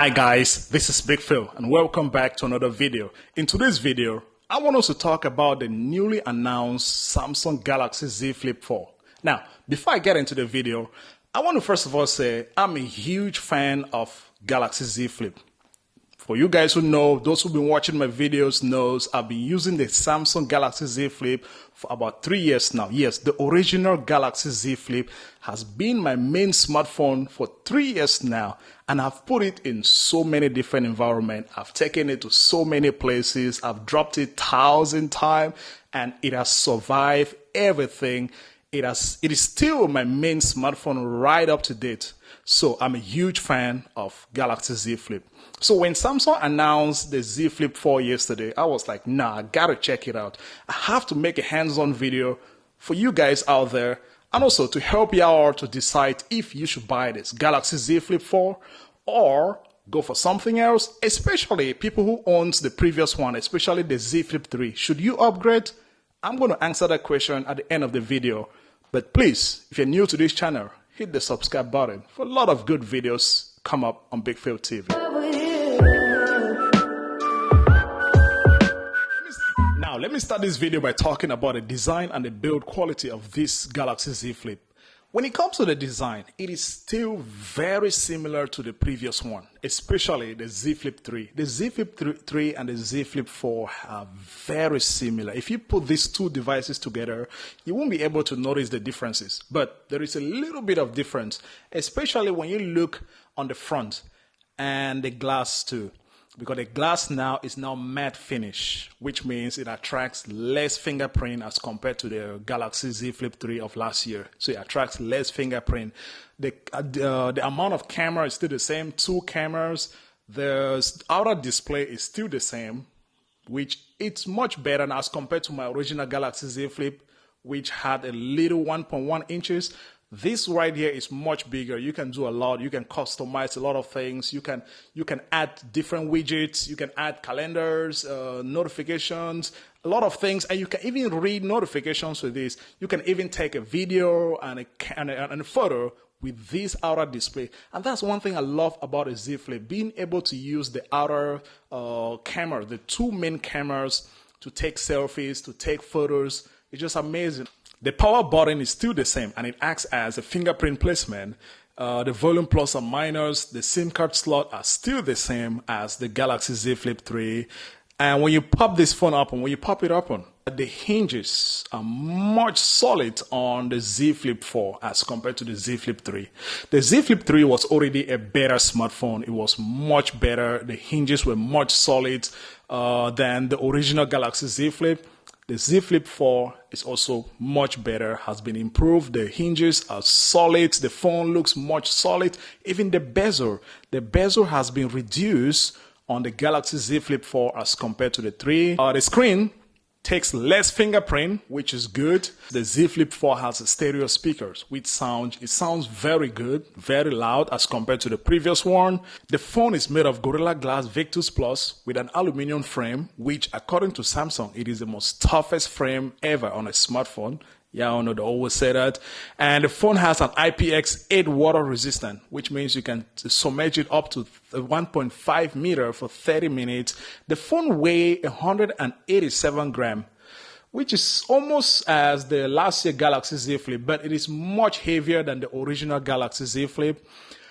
Hi guys, this is Big Phil and welcome back to another video. In today's video, I want us to talk about the newly announced Samsung Galaxy Z Flip 4. Now, before I get into the video, I want to first of all say I'm a huge fan of Galaxy Z Flip. For you guys who know, those who've been watching my videos knows I've been using the Samsung Galaxy Z Flip for about 3 years now. Yes, the original Galaxy Z Flip has been my main smartphone for 3 years now, and I've put it in so many different environments. I've taken it to so many places. I've dropped it 1,000 times, and it has survived everything. It is still my main smartphone right up to date. So I'm a huge fan of Galaxy Z Flip. So when Samsung announced the Z Flip 4 yesterday, I was like, nah, I gotta check it out. I have to make a hands-on video for you guys out there, and also to help you out to decide if you should buy this Galaxy Z Flip 4 or go for something else, especially people who owns the previous one, especially the Z Flip 3. Should you upgrade? I'm going to answer that question at the end of the video. But please, if you're new to this channel, hit the subscribe button for a lot of good videos come up on Big Phil TV. Now, let me start this video by talking about the design and the build quality of this Galaxy Z Flip. When it comes to the design, it is still very similar to the previous one, especially the Z Flip 3. The Z Flip 3 and the Z Flip 4 are very similar. If you put these two devices together, you won't be able to notice the differences. But there is a little bit of difference, especially when you look on the front and the glass too. Because the glass now is matte finish, which means it attracts less fingerprint as compared to the Galaxy Z Flip 3 of last year. So it attracts less fingerprint. The amount of camera is still the same, 2 cameras. The outer display is still the same, which it's much better as compared to my original Galaxy Z Flip, which had a little 1.1 inches. This right here is much bigger. You can do a lot. You can customize a lot of things. You can add different widgets. You can add calendars, notifications, a lot of things. And you can even read notifications with this. You can even take a video and a photo with this outer display. And that's one thing I love about a Z Flip, being able to use the outer camera, the 2 main cameras, to take selfies, to take photos. It's just amazing. The power button is still the same, and it acts as a fingerprint placement. The volume plus and minus, the SIM card slot are still the same as the Galaxy Z Flip 3. And when you pop this phone up, and when you pop it open, the hinges are much solid on the Z Flip 4 as compared to the Z Flip 3. The Z Flip 3 was already a better smartphone. It was much better. The hinges were much solid than the original Galaxy Z Flip. The Z Flip 4 is also much better, has been improved. The hinges are solid. The phone looks much solid. Even the bezel has been reduced on the Galaxy Z Flip 4 as compared to the 3. The screen takes less fingerprint, which is good. The Z Flip 4 has stereo speakers, which sounds very good, very loud as compared to the previous one. The phone is made of Gorilla Glass Victus Plus with an aluminum frame, which according to Samsung, it is the most toughest frame ever on a smartphone. Yeah, I know they always say that. And the phone has an IPX8 water resistant, which means you can submerge it up to 1.5 meter for 30 minutes. The phone weighs 187 grams, which is almost as the last year Galaxy Z Flip, but it is much heavier than the original Galaxy Z Flip.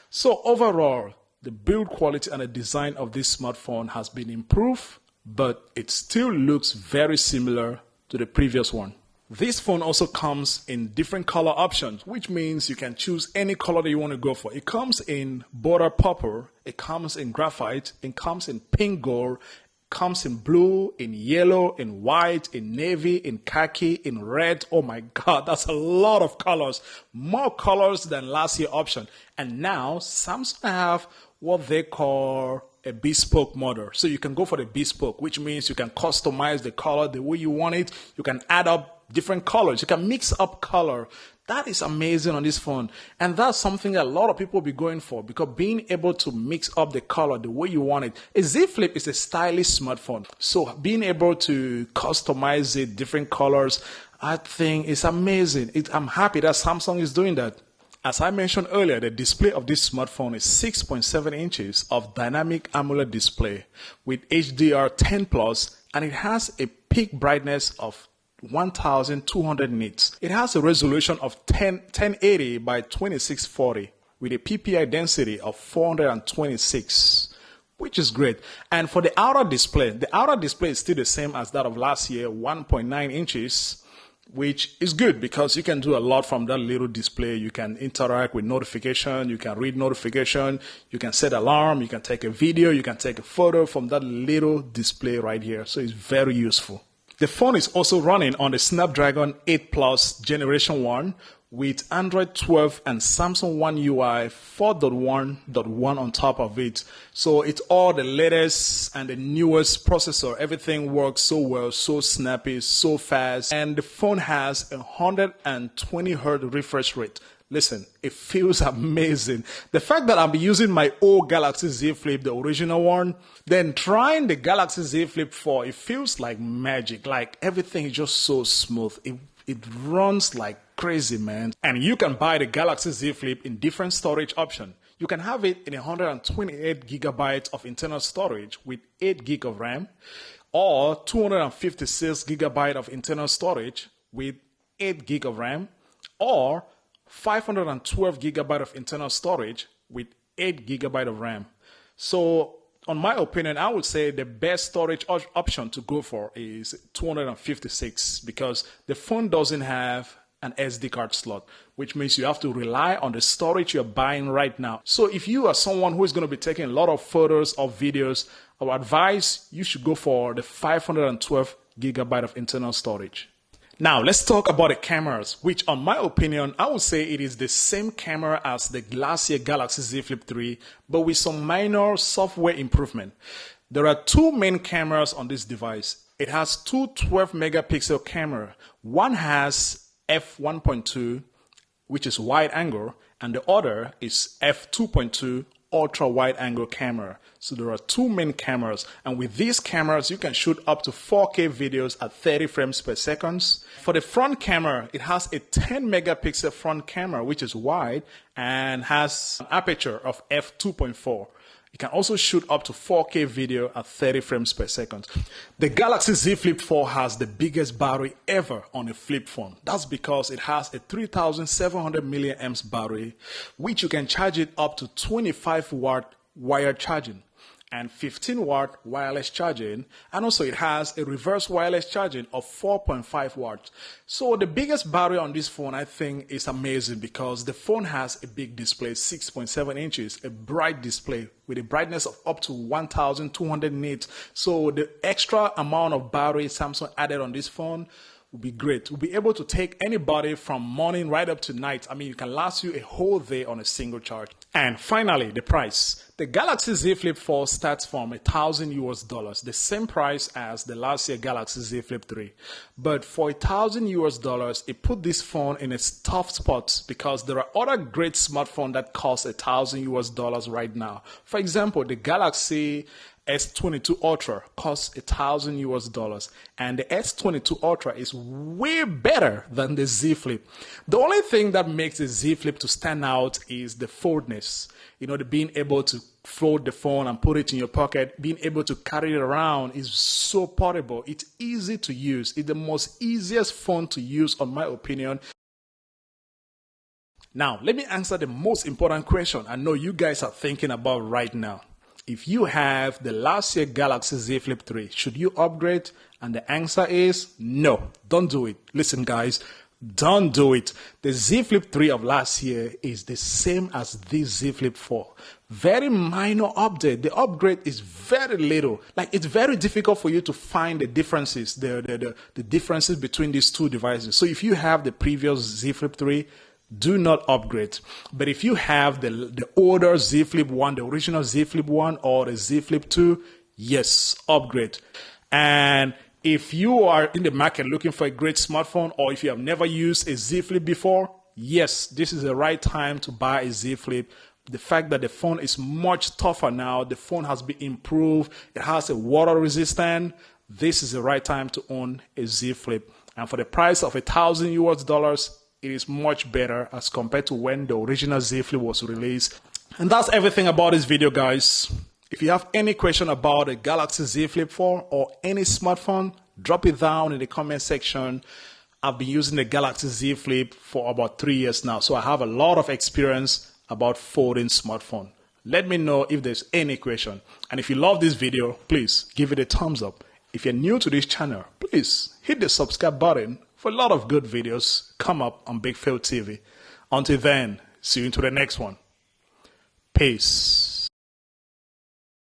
So overall, the build quality and the design of this smartphone has been improved, but it still looks very similar to the previous one. This phone also comes in different color options, which means you can choose any color that you want to go for. It comes in border purple, it comes in graphite, it comes in pink gold, it comes in blue, in yellow, in white, in navy, in khaki, in red. Oh my God, that's a lot of colors. More colors than last year option. And now Samsung have what they call a bespoke model. So you can go for the bespoke, which means you can customize the color the way you want it. You can add up different colors. You can mix up color. That is amazing on this phone. And that's something that a lot of people will be going for, because being able to mix up the color the way you want it. A Z Flip is a stylish smartphone. So being able to customize it, different colors, I think it's amazing. I'm happy that Samsung is doing that. As I mentioned earlier, the display of this smartphone is 6.7 inches of dynamic AMOLED display with HDR10 plus, and it has a peak brightness of 1200 nits. It has a resolution of 1080 by 2640 with a PPI density of 426, which is great. And for the outer display is still the same as that of last year, 1.9 inches, which is good because you can do a lot from that little display. You can interact with notification, you can read notification, you can set alarm, you can take a video, you can take a photo from that little display right here. So it's very useful. The phone is also running on the Snapdragon 8 Plus Generation 1 with Android 12 and Samsung One UI 4.1.1 on top of it. So it's all the latest and the newest processor. Everything works so well, so snappy, so fast. And the phone has a 120 Hz refresh rate. Listen, it feels amazing. The fact that I'm using my old Galaxy Z Flip, the original one, then trying the Galaxy Z Flip 4, it feels like magic. Like everything is just so smooth. It runs like crazy, man. And you can buy the Galaxy Z Flip in different storage options. You can have it in 128 gigabytes of internal storage with 8 gig of RAM, or 256 gigabytes of internal storage with 8 gig of RAM, or 512 gigabytes of internal storage with 8 gigabytes of RAM. So, on my opinion, I would say the best storage option to go for is 256 because the phone doesn't have an SD card slot, which means you have to rely on the storage you're buying right now. So if you are someone who is going to be taking a lot of photos or videos, I would advise you should go for the 512 gigabyte of internal storage. Now, let's talk about the cameras, which on my opinion, I would say it is the same camera as the last year Galaxy Z Flip 3, but with some minor software improvement. There are two main cameras on this device. It has two 12 megapixel cameras. One has f1.2, which is wide angle, and the other is f2.2, ultra wide angle camera. So there are two main cameras, and with these cameras you can shoot up to 4K videos at 30 frames per second. For the front camera, it has a 10 megapixel front camera which is wide and has an aperture of f2.4. You can also shoot up to 4K video at 30 frames per second. The Galaxy Z Flip 4 has the biggest battery ever on a flip phone. That's because it has a 3700 milliamps battery, which you can charge it up to 25 watt wired charging and 15 watt wireless charging, and also it has a reverse wireless charging of 4.5 watts. So the biggest battery on this phone, I think, is amazing because the phone has a big display, 6.7 inches, a bright display with a brightness of up to 1200 nits. So the extra amount of battery Samsung added on this phone will be great. We'll be able to take anybody from morning right up to night. I mean, it can last you a whole day on a single charge. And finally, the price. The Galaxy Z Flip 4 starts from $1,000 the same price as the last year Galaxy Z Flip 3. But for $1,000, it put this phone in a tough spot because there are other great smartphones that cost $1,000 right now. For example, the Galaxy S22 Ultra costs $1,000, and the S22 Ultra is way better than the Z Flip. The only thing that makes the Z Flip to stand out is the foldness. You know, the being able to fold the phone and put it in your pocket, being able to carry it around is so portable. It's easy to use. It's the most easiest phone to use, in my opinion. Now, let me answer the most important question I know you guys are thinking about right now. If you have the last year Galaxy Z Flip 3, should you upgrade? And the answer is no, don't do it. Listen guys, don't do it. The Z Flip 3 of last year is the same as this Z Flip 4. Very minor update. The upgrade is very little. Like, it's very difficult for you to find the differences, the differences between these two devices. So if you have the previous Z Flip 3, do not upgrade. But if you have the older Z Flip 1, the original Z Flip 1 or the Z Flip 2, yes, upgrade. And if you are in the market looking for a great smartphone, or if you have never used a Z Flip before, yes, this is the right time to buy a Z Flip. The fact that the phone is much tougher now, the phone has been improved, it has a water resistant, this is the right time to own a Z Flip. And for the price of $1,000, It is much better as compared to when the original Z Flip was released. And that's everything about this video, guys. If you have any question about the Galaxy Z Flip 4 or any smartphone, drop it down in the comment section. I've been using the Galaxy Z Flip for about 3 years now, so I have a lot of experience about folding smartphone. Let me know if there's any question. And if you love this video, please give it a thumbs up. If you're new to this channel, please hit the subscribe button for a lot of good videos come up on Big Phil TV. Until then, see you into the next one. Peace.